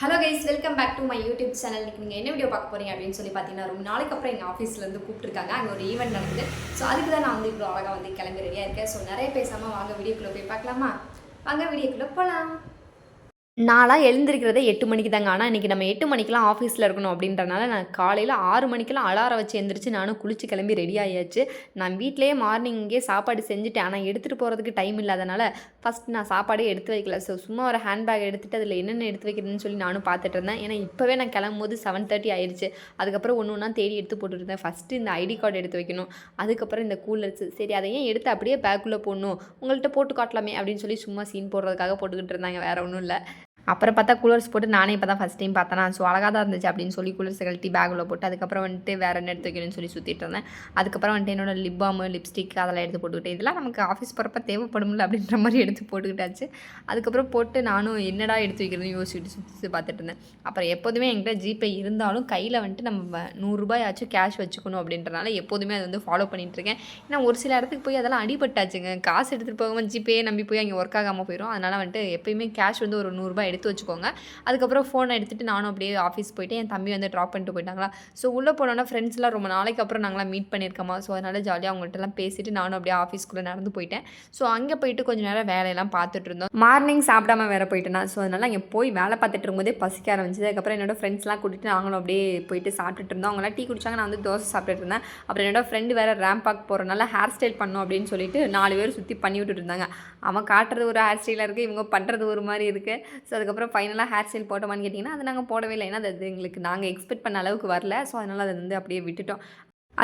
Hello guys, welcome back to my YouTube channel. நீங்கள் என்ன video பார்க்க போகிறீங்க அப்படின்னு சொல்லி பார்த்தீங்கன்னா, ரொம்ப நாளைக்கு அப்புறம் எங்கள் ஆஃபீஸ்லேருந்து கூப்பிட்டுருக்காங்க. அங்கே ஒரு ஈவெண்ட் நடக்குது. ஸோ அதுக்கு தான் நான் வந்து இவ்வளோ அழகாக வந்து கிளம்பி ரெடியாக இருக்கேன். ஸோ நிறைய பேசாமல் வாங்க வீடியோக்குள்ளே போய் பார்க்கலாமா? வாங்க வீடியோக்குள்ளே போகலாம். நான்லாம் எழுந்திருக்கிறதே 8 மணிக்கு தாங்க. ஆனால் இன்றைக்கி நம்ம 8 மணிக்கெலாம் ஆஃபீஸில் இருக்கணும் அப்படின்றனால நான் காலையில் 6 மணிக்கெலாம் அலாரம் வச்சு எழுந்திரிச்சு நானும் குளிச்சு கிளம்பி ரெடி ஆகியாச்சு. நான் வீட்டிலேயே மார்னிங்கே சாப்பாடு செஞ்சுட்டேன். ஆனால் எடுத்துகிட்டு போகிறதுக்கு டைம் இல்லாதனால ஃபஸ்ட் நான் சாப்பாடே எடுத்து வைக்கல. ஸோ சும்மா ஒரு ஹேண்ட் பேக் எடுத்துகிட்டு அதில் என்னென்ன எடுத்து வைக்கிறதுன்னு சொல்லி நானும் பார்த்துட்டு இருந்தேன். ஏன்னா இப்போவே நான் கிளம்பும்போது 7:30 ஆயிடுச்சு. அதுக்கப்புறம் ஒன்று ஒன்றா தேடி எடுத்து போட்டுருந்தேன். ஃபஸ்ட்டு இந்த ஐடி கார்டு எடுத்து வைக்கணும், அதுக்கப்புறம் இந்த கூலர்ஸு. சரி, அதை ஏன் எடுத்து அப்படியே பேக்குள்ளே போடணும், உங்கள்கிட்ட போட்டு காட்டலாமே அப்படின்னு சொல்லி சும்மா சீன் போடுறதுக்காக போட்டுக்கிட்டு இருந்தாங்க, வேறு ஒன்றும் இல்லை. அப்புறம் பார்த்தா கூலர்ஸ் போட்டு நானே இப்போ தான் ஃபஸ்ட் டைம் பார்த்தேனா. ஸோ அழகாக தான் இருந்துச்சு அப்படின்னு சொல்லி கூலர்ஸ் கழட்டி பேக்கில் போட்டு அதுக்கப்புறம் வந்துட்டு வேறு என்ன எடுத்து வைக்கணும்னு சொல்லி சுற்றிட்டு இருந்தேன். அதுக்கப்புறம் வந்துட்டு என்னோட லிப் பாம், லிப்ஸ்டிக் அதெல்லாம் எடுத்து போட்டுக்கிட்டேன். இதெல்லாம் நமக்கு ஆஃபீஸ் போகிறப்ப தேவைப்படும்ல அப்படின்ற மாதிரி எடுத்து போட்டுக்கிட்டாச்சு. அதுக்கப்புறம் போட்டு நானும் என்னடா எடுத்து வைக்கிறதுன்னு யோசிச்சுட்டு சுற்றி பார்த்துட்டு இருந்தேன். அப்புறம் எப்போதுமே என்கிட்ட ஜிபே இருந்தாலும் கையில் வந்துட்டு நம்ம 100 ரூபாயாச்சும் கேஷ் வச்சுக்கணும் அப்படின்றனால எப்போதுமே அதை வந்து ஃபாலோ பண்ணிகிட்ருக்கேன். ஏன்னா ஒரு சில இடத்துக்கு போய் அதெல்லாம் அடிபட்டாச்சுங்க. காசு எடுத்துகிட்டு போகாமல் ஜிபே நம்பி போய் அங்கே ஒர்க் ஆகாமல் போயிடும். அதனால் வந்துட்டு எப்போயுமே கேஷ் வந்து ஒரு 100 ரூபாய் எடுத்து வச்சுக்கோங்க. அதுக்கப்புறம் ஃபோனை எடுத்துகிட்டு நானும் அப்படியே ஆஃபீஸ் போயிட்டு என் தம்பி வந்து ட்ராப் பண்ணிட்டு போயிட்டாங்களா. ஸோ உள்ளே போனோன்னா ஃப்ரெண்ட்ஸ்லாம் ரொம்ப நாளைக்கு அப்புறம் நாங்களாம் மீட் பண்ணியிருக்கோமா. ஸோ அதனால் ஜாலியாக அவங்கள்ட்டலாம் பேசிவிட்டு நானும் அப்படியே ஆஃபீஸ்க்குள்ளே நடந்து போயிட்டேன். ஸோ அங்கே போயிட்டு கொஞ்சம் நேரம் வேலையெல்லாம் பார்த்துட்டு இருந்தோம். மார்னிங் சாப்பிடாம வேறு போயிட்டேன்னா. ஸோ அதனால் அங்கே போய் வேலை பார்த்துட்டு இருக்கும்போதே பசிக்க ஆரம்பிச்சது. அதுக்கப்புறம் என்னோடய ஃப்ரெண்ட்ஸ்லாம் கூட்டிகிட்டு நாங்களும் அப்படியே போயிட்டு சாப்பிட்டுட்டு இருந்தோம். அவங்களாம் டீ குடிச்சாங்க, நான் வந்து தோசை சாப்பிட்டுட்டு இருந்தேன். அப்புறம் என்னோடய ஃப்ரெண்டு வேறு ரேம்ப் பார்க் போகிறனால ஹேர் ஸ்டைல் பண்ணோம் அப்படின்னு சொல்லிட்டு 4 பேர் சுற்றி பண்ணி விட்டுட்டு இருந்தாங்க. அவன் காட்டுறது ஒரு ஹேர் ஸ்டைலாக இருக்குது, இவங்க பண்ணுறது ஒரு மாதிரி இருக்குது. ஸோ அதுக்கப்புறம் ஃபைனலாக ஹேர் ஸ்டைல் போட்டோமான்னு கேட்டிங்கன்னா அது நாங்கள் போடவே இல்லை. ஏன்னா அது எங்களுக்கு நாங்கள் எக்ஸ்பெக்ட் பண்ண அளவுக்கு வரல. ஸோ அதனால் அதை வந்து அப்படியே விட்டுட்டோம்.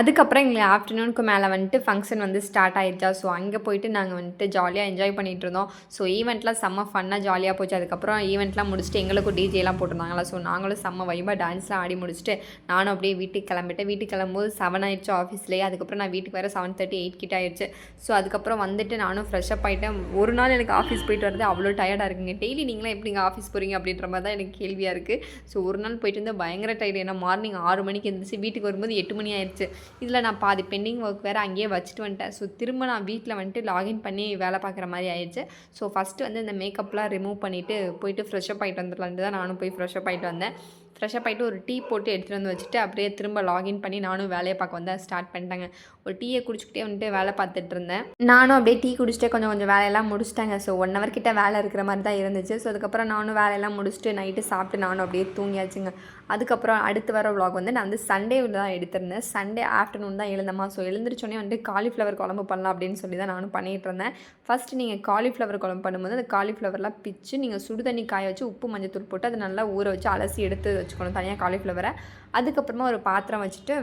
அதுக்கப்புறம் எங்களுக்கு ஆஃப்டர்நூனுக்கு மேலே வந்துட்டு ஃபங்க்ஷன் வந்து ஸ்டார்ட் ஆகிடுச்சா. ஸோ அங்கே போயிட்டு நாங்கள் வந்துட்டு ஜாலியாக என்ஜாய் பண்ணிகிட்டு இருந்தோம். ஸோ ஈவெண்ட்லாம் செம்ம ஃபன்னாக ஜாலியாக போச்சு. அதுக்கப்புறம் ஈவெண்ட்லாம் முடிச்சுட்டு எங்களுக்கும் டிஜேலாம் போட்டிருந்தாங்களா. ஸோ நாங்களும் செம்ம வைபாக டான்ஸ்லாம் ஆடி முடிச்சுட்டு நானும் அப்படியே வீட்டுக்கு கிளம்பிட்டேன். வீட்டுக்கு கிளம்பும்போது 7 ஆயிடுச்சு ஆஃபீஸ்லேயே. அதுக்கப்புறம் நான் வீட்டுக்கு வேறு 7:30 8 கிட்ட ஆயிடுச்சு. ஸோ அதுக்கப்புறம் வந்துட்டு நானும் ஃப்ரெஷ்அப் ஆகிட்டேன். ஒரு நாள் எனக்கு ஆஃபீஸ் போயிட்டு வரது அவ்வளோ டயர்டாக இருக்குங்க. டெய்லி நீங்களாம் எப்படிங்க ஆஃபீஸ் போகிறீங்க அப்படின்ற மாதிரி தான் எனக்கு கேள்வியாக இருக்குது. ஸோ ஒரு நாள் போயிட்டு வந்து பயங்கர டயர்டு. ஏன்னா மார்னிங் 6 மணிக்கு எழுந்திரிச்சு வீட்டுக்கு வரும்போது 8 மணி ஆயிடுச்சு. இதில் நான் பாதி பெண்டிங் ஒர்க் வேறு அங்கேயே வச்சுட்டு வந்துட்டேன். ஸோ திரும்ப நான் வீட்டில் வந்துட்டு லாகின் பண்ணி வேலை பார்க்குற மாதிரி ஆயிடுச்சு. ஸோ ஃபஸ்ட்டு வந்து இந்த மேக்கப்லாம் ரிமூவ் பண்ணிவிட்டு போயிட்டு ஃப்ரெஷ்அப் ஆகிட்டு வந்துடலான்ட்டு தான் நானும் போய் ஃப்ரெஷ்அப் ஆகிட்டு வந்தேன். ஃப்ரெஷ்அப் ஆகிட்டு ஒரு டீ போட்டு எடுத்துகிட்டு வந்து வச்சுட்டு அப்படியே திரும்ப லாகின் பண்ணி நானும் வேலையை பார்க்க வந்து ஸ்டார்ட் பண்ணிட்டேங்க. ஒரு டீயை குடிச்சிக்கிட்டே வந்துட்டு வேலை பார்த்துட்டு இருந்தேன். நானும் அப்படியே டீ குடிச்சிட்டே கொஞ்சம் வேலையெல்லாம் முடிச்சிட்டாங்க. ஸோ 1 ஹவர் கிட்ட வேலை இருக்கிற மாதிரி தான் இருந்துச்சு. ஸோ அதுக்கப்புறம் நானும் வேலையெல்லாம் முடிச்சுட்டு நைட்டு சாப்பிட்டு நானும் அப்படியே தூங்கியாச்சுங்க. அதுக்கப்புறம் அடுத்து வர விலாக் வந்து நான் வந்து சண்டே தான் எடுத்திருந்தேன். சண்டே ஆஃப்டர்நூன் தான் எழுந்தமா. ஸோ எழுந்திரிச்சோன்னே வந்துட்டு காலிஃப்ளவர் குழம்பு பண்ணலாம் அப்படின்னு சொல்லி தான் நானும் பண்ணிகிட்டு இருந்தேன். ஃபஸ்ட்டு நீங்கள் காலிஃப்ளவர் குழம்பு பண்ணும்போது அந்த காலிஃப்ளவர்லாம் பிச்சு நீங்கள் சுடு தண்ணி காய வச்சு உப்பு மஞ்சத்தூள் போட்டு அதை நல்லா ஊற வச்சு அலசி எடுத்து வச்சுக்கணும் தனியாக காலிஃப்ளவரை. அதுக்கப்புறமா ஒரு பாத்திரம் வச்சுட்டு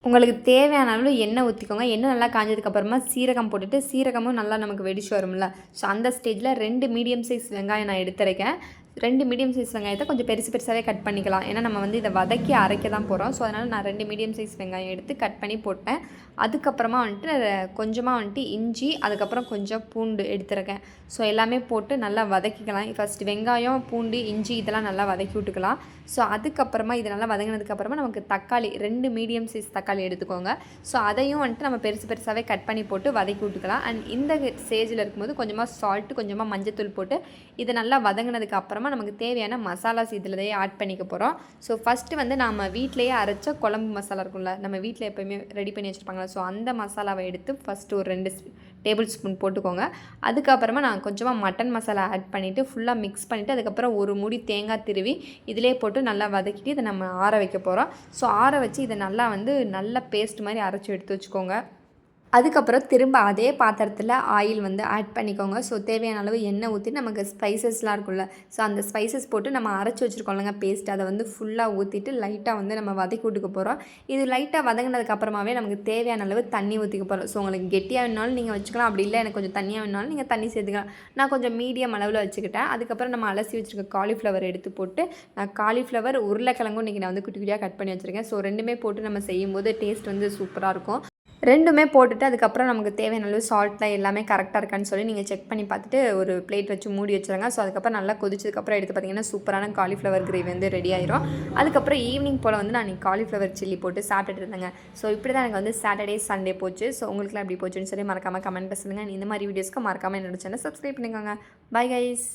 உங்களுக்கு தேவையான அளவு எண்ணெய் ஊற்றிக்கோங்க. எண்ணெய் நல்லா காஞ்சதுக்கப்புறமா சீரகம் போட்டுட்டு சீரகமும் நல்லா நமக்கு வெடிச்சு வரும்ல. ஸோ அந்த ஸ்டேஜில் 2 மீடியம் சைஸ் வெங்காயம் நான் எடுத்துருக்கேன். 2 மீடியம் சைஸ் வெங்காயத்தை கொஞ்சம் பெருசாகவே கட் பண்ணிக்கலாம். ஏன்னா நம்ம வந்து இதை வதக்கி அரைக்க தான் போகிறோம். ஸோ அதனால் நான் 2 மீடியம் சைஸ் வெங்காயம் எடுத்து கட் பண்ணி போட்டேன். அதுக்கப்புறமா வந்துட்டு கொஞ்சமாக வந்துட்டு இஞ்சி, அதுக்கப்புறம் கொஞ்சம் பூண்டு எடுத்துருக்கேன். ஸோ எல்லாமே போட்டு நல்லா வதக்கிக்கலாம். ஃபஸ்ட்டு வெங்காயம், பூண்டு, இஞ்சி இதெல்லாம் நல்லா வதக்கி விட்டுக்கலாம். ஸோ அதுக்கப்புறமா இது நல்லா வதங்கினதுக்கப்புறமா நமக்கு தக்காளி 2 மீடியம் சைஸ் தக்காளி எடுத்துக்கோங்க. ஸோ அதையும் வந்துட்டு நம்ம பெருசாகவே கட் பண்ணி போட்டு வதக்கி விட்டுக்கலாம். அண்ட் இந்த ஸ்டேஜில் இருக்கும்போது கொஞ்சமாக சால்ட்டு, கொஞ்சமாக மஞ்சத்தூள் போட்டு இதை நல்லா வதங்கினதுக்கு அப்புறமா நமக்கு தேவையான மசாலாஸ் இதில் ஆட் பண்ணிக்க போகிறோம். ஸோ ஃபஸ்ட்டு வந்து நம்ம வீட்டிலேயே அரைச்ச குழம்பு மசாலா இருக்கும்ல, நம்ம வீட்டில் எப்போயுமே ரெடி பண்ணி வச்சுருப்பாங்களா. ஸோ அந்த மசாலாவை எடுத்து ஃபஸ்ட்டு ஒரு 2 டேபிள் ஸ்பூன் போட்டுக்கோங்க. அதுக்கப்புறமா நான் கொஞ்சமாக மட்டன் மசாலா ஆட் பண்ணிவிட்டு ஃபுல்லாக மிக்ஸ் பண்ணிவிட்டு அதுக்கப்புறம் ஒரு மூடி தேங்காய் திருவி இதிலே போட்டு நல்லா வதக்கிட்டு இதை நம்ம ஆற வைக்க போகிறோம். ஸோ ஆற வச்சு இதை நல்லா வந்து நல்ல பேஸ்ட் மாதிரி அரைச்சி எடுத்து வச்சுக்கோங்க. அதுக்கப்புறம் திரும்ப அதே பாத்திரத்தில் ஆயில் வந்து ஆட் பண்ணிக்கோங்க. ஸோ தேவையான அளவு எண்ணெய் ஊற்றி நமக்கு ஸ்பைசஸ்லாம் இருக்கும்ல, ஸோ அந்த ஸ்பைசஸ் போட்டு நம்ம அரைச்சி வச்சுருக்கோம்லங்க பேஸ்ட், அதை வந்து ஃபுல்லாக ஊற்றிட்டு லைட்டாக வந்து நம்ம வதக்கி விட்டுக்க போகிறோம். இது லைட்டாக வதங்கினதுக்கப்புறமாவே நமக்கு தேவையான அளவு தண்ணி ஊற்றிக்க போகிறோம். ஸோ உங்களுக்கு கெட்டியாக வேணாலும் நீங்கள் வச்சுக்கலாம், அப்படி இல்லை எனக்கு கொஞ்சம் தண்ணியாக வேணாலும் நீங்கள் தண்ணி சேர்த்துக்கலாம். நான் கொஞ்சம் மீடியம் அளவில் வச்சுக்கிட்டேன். அதுக்கப்புறம் நம்ம அலசி வச்சுருக்க காலிஃப்ளவர் எடுத்து போட்டு நான் காலிஃப்ளவர், உருளைக்கிழங்கும் இன்றைக்கி நான் வந்து குட்டி குட்டியாக கட் பண்ணி வச்சுருக்கேன். ஸோ 2மே போட்டு நம்ம செய்யும்போது டேஸ்ட் வந்து சூப்பராக இருக்கும். 2மே போட்டுட்டு அதுக்கப்புறம் நமக்கு தேவையான அளவு சால்ட்லாம் எல்லாமே கரெக்டாக இருக்கான்னு சொல்லி நீங்கள் செக் பண்ணி பார்த்துட்டு ஒரு பிளேட் வச்சு மூடி வச்சுருங்க. ஸோ அதுக்கப்புறம் நல்லா கொதிச்சதுக்கப்புறம் எடுத்து பார்த்திங்கன்னா சூப்பரான காலிஃப்ளவர் கிரேவி வந்து ரெடி ஆயிரும். அதுக்கப்புறம் ஈவினிங் போல் வந்து நான் காலிஃப்ளவர் சில்லி போட்டு சாப்பிட்டுட்டு இருந்தேங்க. ஸோ இப்படி தான் எனக்கு வந்து சாட்டர்டே சண்டே போச்சு. ஸோ உங்களுக்குலாம் எப்படி போச்சுன்னு சொல்லி மறக்காமல் கமெண்ட்டில் சொல்லுங்கள். இந்த மாதிரி வீடியோஸ்க்கு மறக்காமல் என்னோட சேனல் சப்ஸ்கிரைப் பண்ணிக்கோங்க. Bye guys.